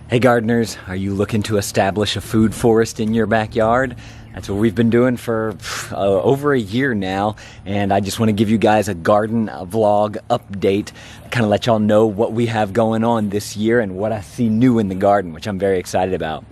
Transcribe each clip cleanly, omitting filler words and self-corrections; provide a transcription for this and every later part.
Hey gardeners, are you looking to establish a food forest in your backyard? That's what we've been doing for over a year now, and I just want to give you guys a garden vlog update, kind of let y'all know what we have going on this year and what I see new in the garden, which I'm very excited about.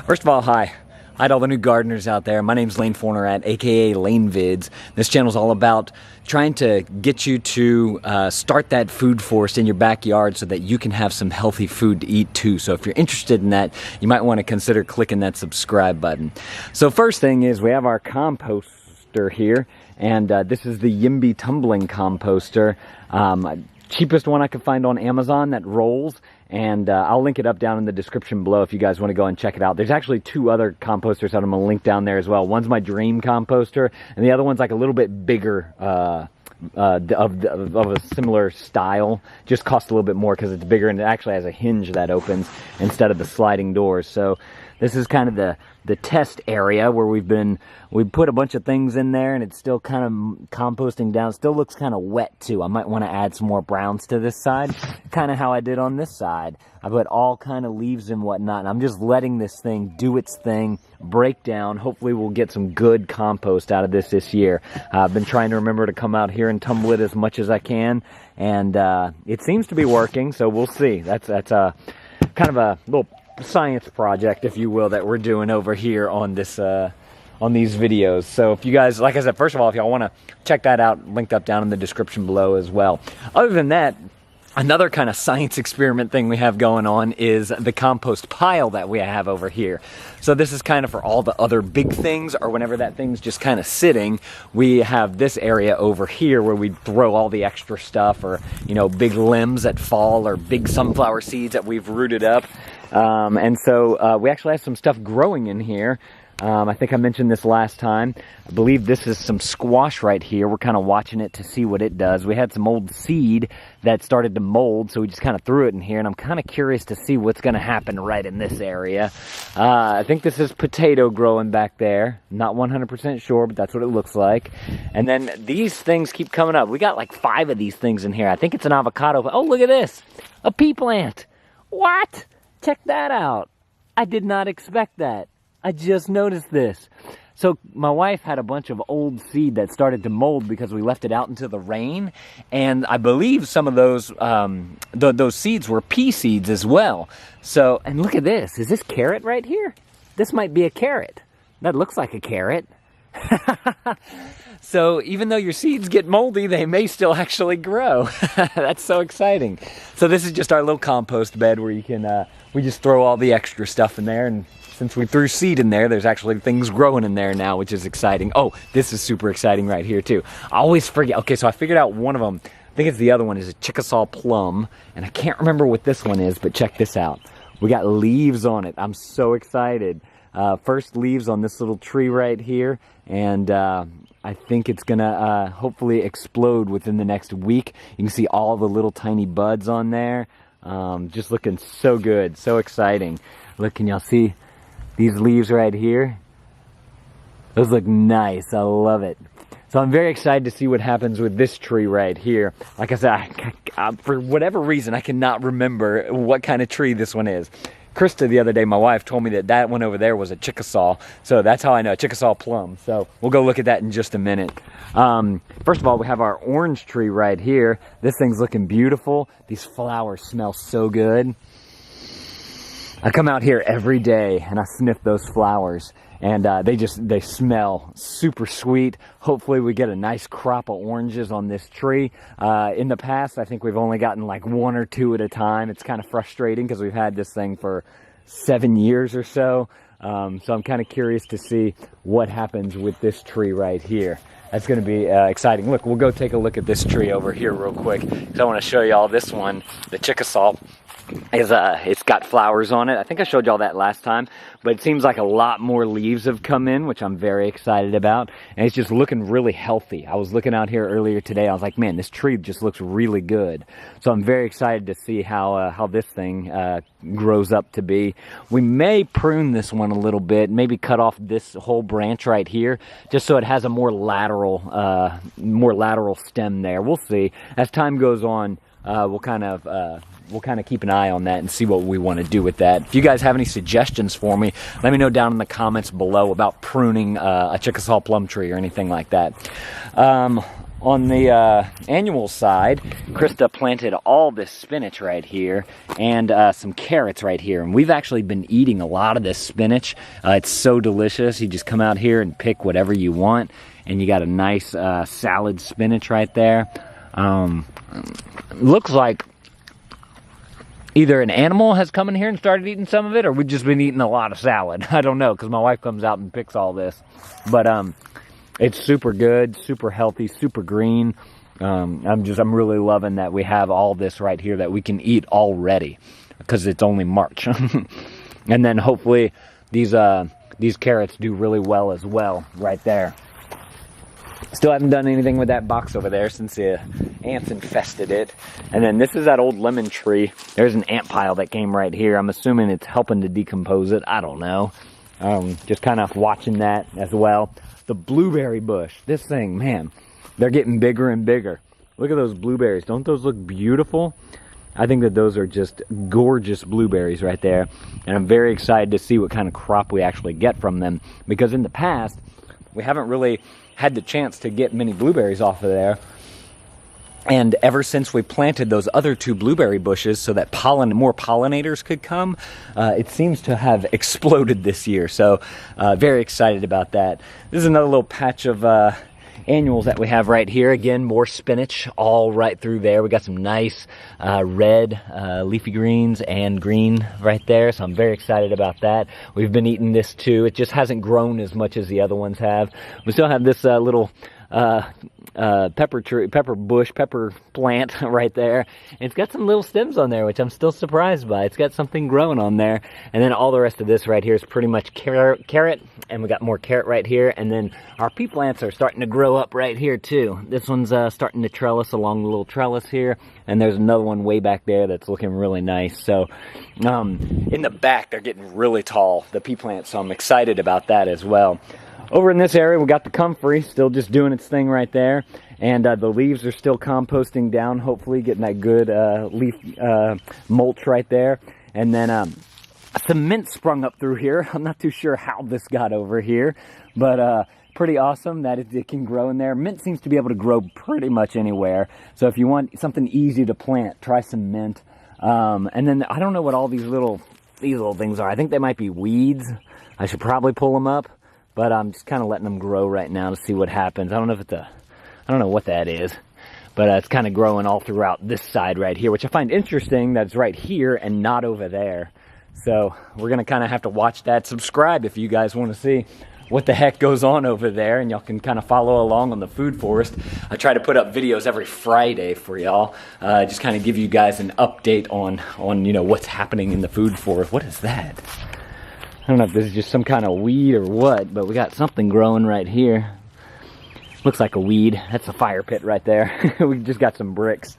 First of all, hi to all the new gardeners out there. My name's Lane Fornerat, aka Lane Vids. This channel's all about trying to get you to start that food forest in your backyard so that you can have some healthy food to eat too. So if you're interested in that, you might want to consider clicking that subscribe button. So first thing is we have our composter here, and this is the Yimby Tumbling Composter. Cheapest one I could find on Amazon that rolls, and I'll link it up down in the description below if you guys want to go and check it out. There's actually two other composters that I'm going to link down there as well. One's my dream composter, and the other one's like a little bit bigger, of a similar style. Just costs a little bit more because it's bigger, and it actually has a hinge that opens instead of the sliding doors. So this is kind of the test area where we put a bunch of things in there, and it's still kind of composting down. It still looks kind of wet too. I might want to add some more browns to this side, kind of how I did on this side. I put all kind of leaves and whatnot, and I'm just letting this thing do its thing, break down. Hopefully we'll get some good compost out of this year. I've been trying to remember to come out here and tumble it as much as I can, and it seems to be working, so we'll see. That's a kind of a little science project, if you will, that we're doing over here on this on these videos. So if you guys, like I said, first of all, if y'all want to check that out, linked up down in the description below as well. Other than that, another kind of science experiment thing we have going on is the compost pile that we have over here. So this is kind of for all the other big things, or whenever that thing's just kind of sitting, we have this area over here where we throw all the extra stuff, or, you know, big limbs that fall, or big sunflower seeds that we've rooted up. And so we actually have some stuff growing in here. I think I mentioned this last time. I believe this is some squash right here. We're kind of watching it to see what it does. We had some old seed that started to mold, so we just kind of threw it in here, and I'm kind of curious to see what's going to happen right in this area. I think this is potato growing back there. Not 100% sure, but that's what it looks like. And then these things keep coming up. We got like 5 of these things in here. I think it's an avocado. Oh, look at this. A pea plant. What? Check that out. I did not expect that. I just noticed this. So my wife had a bunch of old seed that started to mold because we left it out into the rain, and I believe some of those those seeds were pea seeds as well. So, and look at this. Is this carrot right here? This might be a carrot. That looks like a carrot. So even though your seeds get moldy, they may still actually grow. That's so exciting. So this is just our little compost bed where you can we just throw all the extra stuff in there, and since we threw seed in there, there's actually things growing in there now, which is exciting. Oh, this is super exciting right here too. I always forget. Okay, so I figured out one of them. I think it's the other one is a Chickasaw plum, and I can't remember what this one is, but check this out. We got leaves on it. I'm so excited. First leaves on this little tree right here, and I think it's gonna hopefully explode within the next week. You can see all the little tiny buds on there. Just looking so good, so exciting. Look, can y'all see these leaves right here? Those look nice. I love it. So I'm very excited to see what happens with this tree right here. Like I said, for whatever reason, I cannot remember what kind of tree this one is. Krista, the other day, my wife, told me that that one over there was a Chickasaw. So that's how I know, Chickasaw plum. So we'll go look at that in just a minute. First of all, we have our orange tree right here. This thing's looking beautiful. These flowers smell so good. I come out here every day and I sniff those flowers, and they smell super sweet. Hopefully we get a nice crop of oranges on this tree. In the past, I think we've only gotten like 1 or 2 at a time. It's kind of frustrating because we've had this thing for 7 years or so. So I'm kind of curious to see what happens with this tree right here. That's going to be exciting. Look, we'll go take a look at this tree over here real quick, because I want to show you all this one, the Chickasaw. It's got flowers on it. I think I showed y'all that last time, but it seems like a lot more leaves have come in, which I'm very excited about, and it's just looking really healthy. I was looking out here earlier today. I was like, man, this tree just looks really good. So I'm very excited to see how this thing grows up to be. We may prune this one a little bit, maybe cut off this whole branch right here, just so it has a more lateral stem there. We'll see. As time goes on, we'll kind of keep an eye on that and see what we want to do with that. If you guys have any suggestions for me, let me know down in the comments below about pruning a Chickasaw plum tree or anything like that. On the annual side, Krista planted all this spinach right here and some carrots right here. And we've actually been eating a lot of this spinach. It's so delicious. You just come out here and pick whatever you want. And you got a nice salad spinach right there. Looks like either an animal has come in here and started eating some of it, or we've just been eating a lot of salad. I don't know, because my wife comes out and picks all this. But it's super good, super healthy, super green. I'm really loving that we have all this right here that we can eat already, because it's only March. And then hopefully these carrots do really well as well right there. Still haven't done anything with that box over there since the ants infested it. And then this is that old lemon tree. There's an ant pile that came right here. I'm assuming it's helping to decompose it. I don't know. Just kind of watching that as well. The blueberry bush. This thing, man, they're getting bigger and bigger. Look at those blueberries. Don't those look beautiful? I think that those are just gorgeous blueberries right there. And I'm very excited to see what kind of crop we actually get from them. Because in the past, we haven't really had the chance to get many blueberries off of there. And ever since we planted those other 2 blueberry bushes so that more pollinators could come, it seems to have exploded this year. So very excited about that. This is another little patch of annuals that we have right here. Again, more spinach all right through there. We got some nice red leafy greens and green right there. So I'm very excited about that. We've been eating this too. It just hasn't grown as much as the other ones have. We still have this little pepper plant right there. And it's got some little stems on there, which I'm still surprised by. It's got something growing on there. And then all the rest of this right here is pretty much carrot, and we got more carrot right here. And then our pea plants are starting to grow up right here too. This one's starting to trellis along the little trellis here, and there's another one way back there that's looking really nice. So in the back, they're getting really tall, the pea plants, so I'm excited about that as well. Over in this area, we got the Comfrey still just doing its thing right there. And the leaves are still composting down, hopefully getting that good leaf mulch right there. And then some mint sprung up through here. I'm not too sure how this got over here, but pretty awesome that it can grow in there. Mint seems to be able to grow pretty much anywhere. So if you want something easy to plant, try some mint. And then I don't know what all these little things are. I think they might be weeds. I should probably pull them up. But I'm just kind of letting them grow right now to see what happens. I don't know if I don't know what that is. But it's kind of growing all throughout this side right here, which I find interesting that it's right here and not over there. So we're going to kind of have to watch that. Subscribe if you guys want to see what the heck goes on over there, and y'all can kind of follow along on the food forest. I try to put up videos every Friday for y'all, just kind of give you guys an update on you know, what's happening in the food forest. What is that? I don't know if this is just some kind of weed or what, but we got something growing right here. Looks like a weed. That's a fire pit right there. We just got some bricks.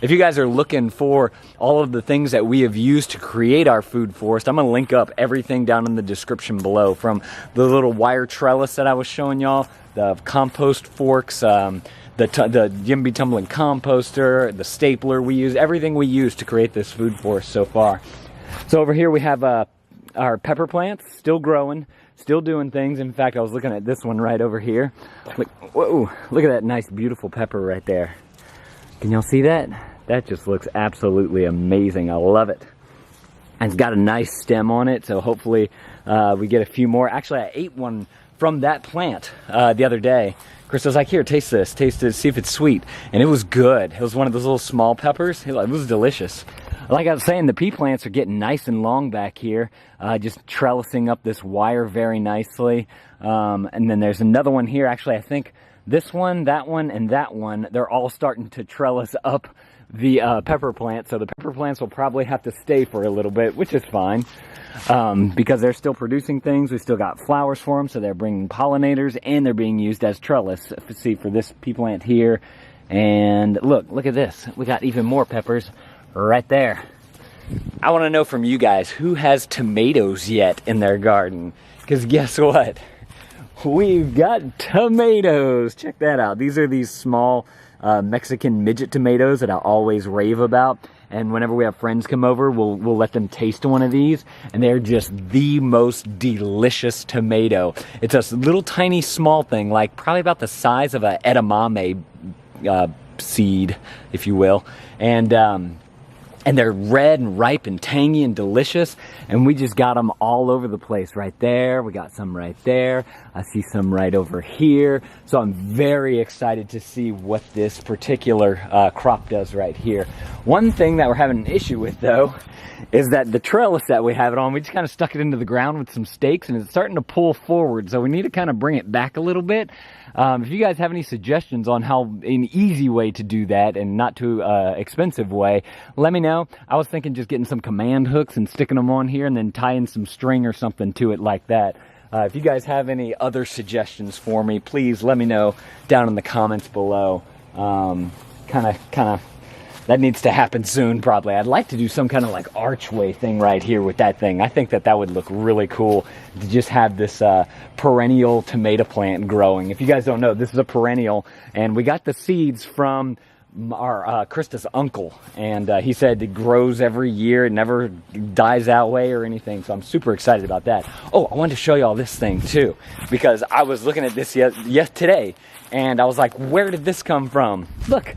If you guys are looking for all of the things that we have used to create our food forest, I'm going to link up everything down in the description below, from the little wire trellis that I was showing y'all, the compost forks, the Yimby Tumbling Composter, the stapler we use, everything we use to create this food forest so far. So over here we have our pepper plants, still growing, still doing things. In fact, I was looking at this one right over here. Whoa, look at that nice, beautiful pepper right there. Can y'all see that? That just looks absolutely amazing. I love it. And it's got a nice stem on it, so hopefully we get a few more. Actually, I ate one from that plant the other day. Chris was like, here, taste this, see if it's sweet. And it was good. It was one of those little small peppers. It was delicious. Like I was saying, the pea plants are getting nice and long back here, just trellising up this wire very nicely. And then there's another one here. Actually, I think this one, and that one, they're all starting to trellis up the pepper plant. So the pepper plants will probably have to stay for a little bit, which is fine, because they're still producing things. We still got flowers for them, so they're bringing pollinators, and they're being used as trellis. See, for this pea plant here. And look at this. We got even more peppers right there. I want to know from you guys, who has tomatoes yet in their garden? Because guess what? We've got tomatoes. Check that out. These are these small Mexican midget tomatoes that I always rave about. And whenever we have friends come over, we'll let them taste one of these, and they're just the most delicious tomato. It's a little tiny small thing, like probably about the size of an edamame seed, if you will. And they're red and ripe and tangy and delicious. And we just got them all over the place. Right there, we got some right there. I see some right over here. So I'm very excited to see what this particular crop does right here. One thing that we're having an issue with, though, is that the trellis that we have it on, we just kind of stuck it into the ground with some stakes, and it's starting to pull forward. So we need to kind of bring it back a little bit. If you guys have any suggestions on how an easy way to do that and not too expensive way, let me know. I was thinking just getting some command hooks and sticking them on here and then tying some string or something to it like that. If you guys have any other suggestions for me, please let me know down in the comments below. That needs to happen soon, probably. I'd like to do some kind of like archway thing right here with that thing. I think that would look really cool to just have this perennial tomato plant growing. If you guys don't know, this is a perennial, and we got the seeds from our Krista's uncle, and he said it grows every year. It never dies that way or anything, so I'm super excited about that. Oh, I wanted to show you all this thing too, because I was looking at this today, and I was like, where did this come from? Look,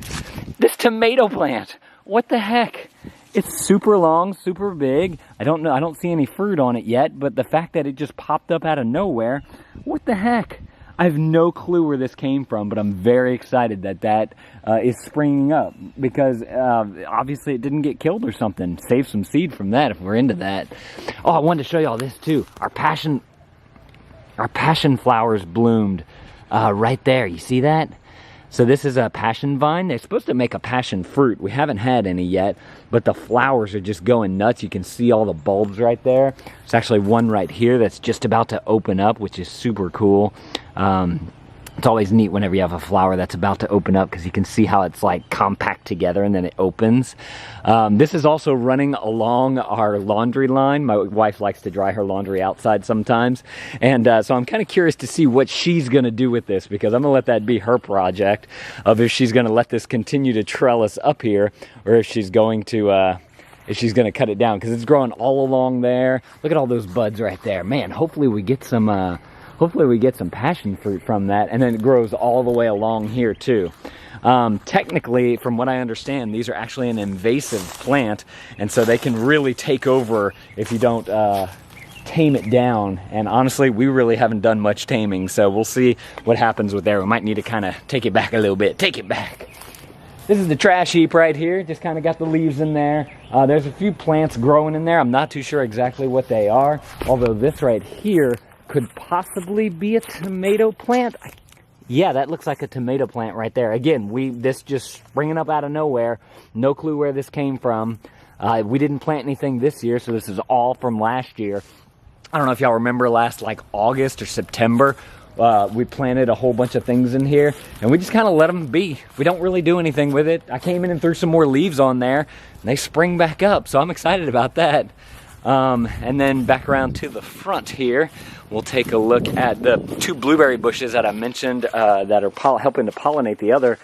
this tomato plant. What the heck? It's super long, super big. I don't know, I don't see any fruit on it yet, but the fact that it just popped up out of nowhere, what the heck? I have no clue where this came from, but I'm very excited that is springing up, because obviously it didn't get killed or something. Save some seed from that if we're into that. Oh, I wanted to show you all this too. Our passion flowers bloomed right there. You see that? So this is a passion vine. They're supposed to make a passion fruit. We haven't had any yet, but the flowers are just going nuts. You can see all the bulbs right there. There's actually one right here that's just about to open up, which is super cool. It's always neat whenever you have a flower that's about to open up, because you can see how it's like compact together and then it opens. This is also running along our laundry line. My wife likes to dry her laundry outside sometimes. And so I'm kind of curious to see what she's going to do with this, because I'm going to let that be her project of if she's going to let this continue to trellis up here, or if she's going to cut it down, because it's growing all along there. Look at all those buds right there. Man, hopefully we get some passion fruit from that, and then it grows all the way along here too. Technically, from what I understand, these are actually an invasive plant, and so they can really take over if you don't tame it down. And honestly, we really haven't done much taming, so we'll see what happens with there. We might need to kind of take it back a little bit. Take it back. This is the trash heap right here. Just kind of got the leaves in there. There's a few plants growing in there. I'm not too sure exactly what they are, although this right here could possibly be a tomato plant. Yeah, that looks like a tomato plant right there. Again, this just springing up out of nowhere. No clue where this came from. We didn't plant anything this year, so this is all from last year. I don't know if y'all remember last like August or September. We planted a whole bunch of things in here, and we just kind of let them be. We don't really do anything with it. I came in and threw some more leaves on there, and they spring back up, so I'm excited about that. And then back around to the front here, we'll take a look at the 2 blueberry bushes that I mentioned that are helping to pollinate the other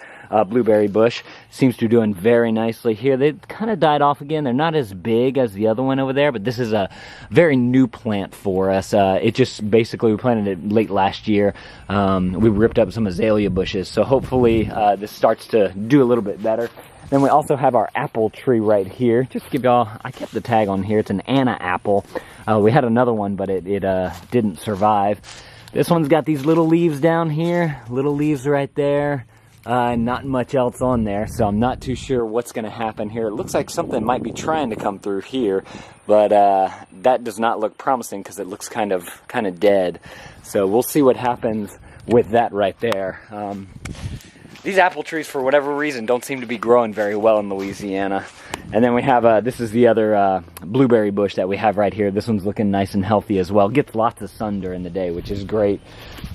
blueberry bush. Seems to be doing very nicely here. They kind of died off again. They're not as big as the other one over there, but this is a very new plant for us. It just basically, we planted it late last year. We ripped up some azalea bushes, so hopefully this starts to do a little bit better. Then we also have our apple tree right here. Just to give y'all, I kept the tag on here. It's an Anna apple. We had another one, but it didn't survive. This one's got these little leaves down here, little leaves right there. Not much else on there, so I'm not too sure what's going to happen here. It looks like something might be trying to come through here, but that does not look promising because it looks kind of dead. So we'll see what happens with that right there. These apple trees, for whatever reason, don't seem to be growing very well in Louisiana. And then we have, this is the other blueberry bush that we have right here. This one's looking nice and healthy as well. Gets lots of sun during the day, which is great.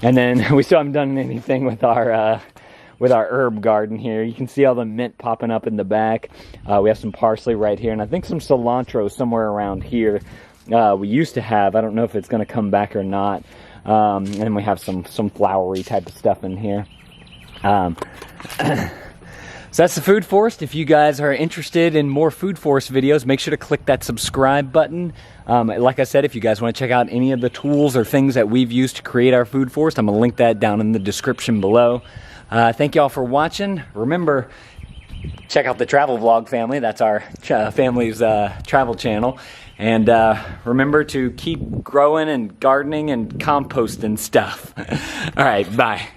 And then we still haven't done anything with our herb garden here. You can see all the mint popping up in the back. We have some parsley right here, and I think some cilantro somewhere around here. We used to have, I don't know if it's going to come back or not. And we have some flowery type of stuff in here. So that's the food forest. If you guys are interested in more food forest videos, make sure to click that subscribe button. Like I said, if you guys want to check out any of the tools or things that we've used to create our food forest, I'm going to link that down in the description below. Thank y'all for watching. Remember, check out the Travel Vlog family. That's our family's travel channel. And remember to keep growing and gardening and composting stuff. All right, bye.